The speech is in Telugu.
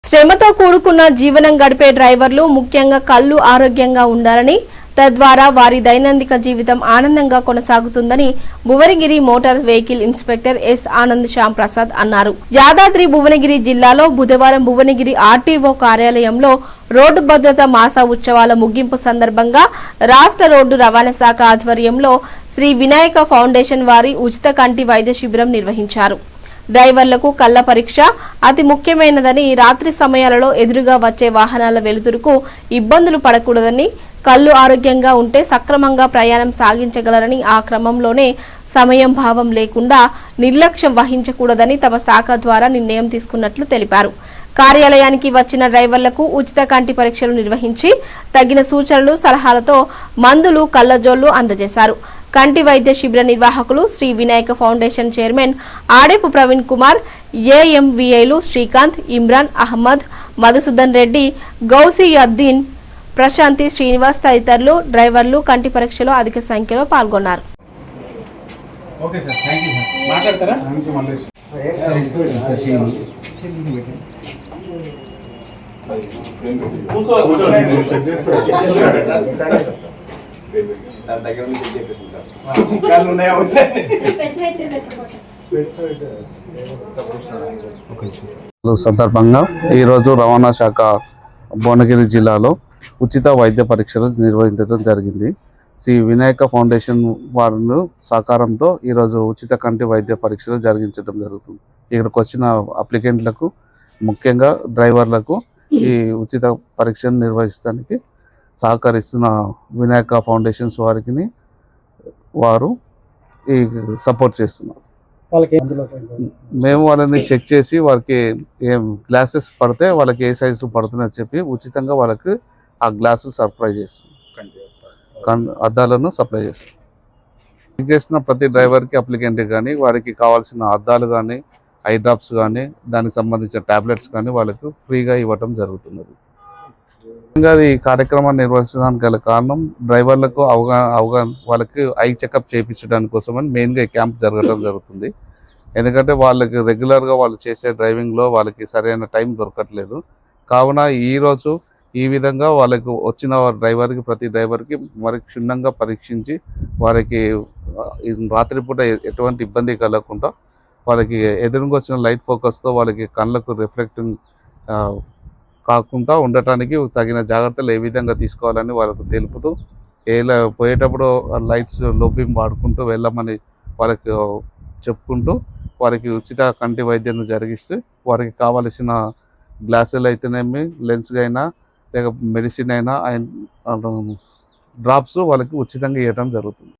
శ్రమతో కూడుకున్న జీవనం గడిపే డ్రైవర్లు ముఖ్యంగా కళ్ళు ఆరోగ్యంగా ఉండాలని, తద్వారా వారి దైనందిక జీవితం ఆనందంగా కొనసాగుతుందని Bhuvanagiri motor vehicle inspector S Anand Shyam Prasad అన్నారు. యాదాద్రి భువనగిరి జిల్లాలో బుధవారం భువనగిరి ఆర్టీఓ కార్యాలయంలో రోడ్డు భద్రత మాస ఉత్సవాల ముగింపు సందర్భంగా రాష్ట్ర రోడ్డు రవాణా శాఖ ఆధ్వర్యంలో శ్రీ వినాయక ఫౌండేషన్ వారి ఉచిత కంటి వైద్య శిబిరం నిర్వహించారు. డ్రైవర్లకు కళ్ల పరీక్ష అతి ముఖ్యమైనదని, రాత్రి సమయాలలో ఎదురుగా వచ్చే వాహనాల వెలుతురుకు ఇబ్బందులు పడకూడదని, కళ్ళు ఆరోగ్యంగా ఉంటే సక్రమంగా ప్రయాణం సాగించగలరని, ఆ క్రమంలోనే సమయం భావం లేకుండా నిర్లక్ష్యం వహించకూడదని తమ శాఖ ద్వారా నిర్ణయం తీసుకున్నట్లు తెలిపారు. కార్యాలయానికి వచ్చిన డ్రైవర్లకు ఉచిత కంటి పరీక్షలు నిర్వహించి తగిన సూచనలు సలహాలతో మందులు కళ్లజోళ్లు అందజేశారు. కంటి వైద్య శిబిర నిర్వాహకులు శ్రీ వినాయక ఫౌండేషన్ చైర్మన్ ఆడేపు ప్రవీణ్ కుమార్, ఏఎంవిఐలు శ్రీకాంత్, ఇమ్రాన్, అహ్మద్, మధుసూదన్ రెడ్డి, గౌసియుద్దీన్, ప్రశాంతి, శ్రీనివాస్ తదితరులు డ్రైవర్లు కంటి పరీక్షలో అధిక సంఖ్యలో పాల్గొన్నారు. సందర్భంగా ఈరోజు రవాణా శాఖ భువనగిరి జిల్లాలో ఉచిత వైద్య పరీక్షలు నిర్వహించడం జరిగింది. శ్రీ వినాయక ఫౌండేషన్ వారి సహకారంతో ఈరోజు ఉచిత కంటి వైద్య పరీక్షలు జరిగించడం జరుగుతుంది. ఇక్కడికి వచ్చిన అప్లికెంట్లకు ముఖ్యంగా డ్రైవర్లకు ఈ ఉచిత పరీక్షను నిర్వహించడానికి సహకరిస్తున్న వినాయక ఫౌండేషన్స్ వారు ఈ సపోర్ట్ చేస్తున్నారు. మేము వాళ్ళని చెక్ చేసి వారికి ఏం గ్లాసెస్ పడితే వాళ్ళకి ఏ సైజులు పడుతున్నాయని చెప్పి ఉచితంగా వాళ్ళకి ఆ గ్లాసులు సప్లై చేస్తున్నాం, అద్దాలను సప్లై చేస్తాం. చెక్ చేసిన ప్రతి డ్రైవర్కి అప్లికెంట్కి కానీ వారికి కావాల్సిన అద్దాలు కానీ ఐ డ్రాప్స్ కానీ దానికి సంబంధించిన టాబ్లెట్స్ కానీ వాళ్ళకు ఫ్రీగా ఇవ్వటం జరుగుతున్నది. ఈ కార్యక్రమాన్ని నిర్వహించడానికి గల కారణం డ్రైవర్లకు అవగాహన వాళ్ళకి ఐ చెకప్ చేయించడానికి కోసమని మెయిన్గా ఈ క్యాంప్ జరగడం జరుగుతుంది. ఎందుకంటే వాళ్ళకి రెగ్యులర్గా వాళ్ళు చేసే డ్రైవింగ్లో వాళ్ళకి సరైన టైం దొరకట్లేదు. కావున ఈరోజు ఈ విధంగా వాళ్ళకు వచ్చిన డ్రైవర్కి ప్రతి డ్రైవర్కి మరి క్షుణ్ణంగా పరీక్షించి వారికి రాత్రిపూట ఎటువంటి ఇబ్బంది కలగకుండా వాళ్ళకి ఎదురుగా వచ్చిన లైట్ ఫోకస్తో వాళ్ళకి కళ్ళకు రిఫ్లెక్టింగ్ కాకుండా ఉండటానికి తగిన జాగ్రత్తలు ఏ విధంగా తీసుకోవాలని వాళ్ళకు తెలుపుతూ పోయేటప్పుడు లైట్స్ లోపింగ్ వాడుకుంటూ వెళ్ళమని వాళ్ళకి చెప్పుకుంటూ వారికి ఉచిత కంటి వైద్యాన్ని జరిగిస్తూ వారికి కావలసిన గ్లాసులు అయితేనేమి, లెన్స్ అయినా లేక మెడిసిన్ అయినా డ్రాప్స్ వాళ్ళకి ఉచితంగా ఇవ్వడం జరుగుతుంది.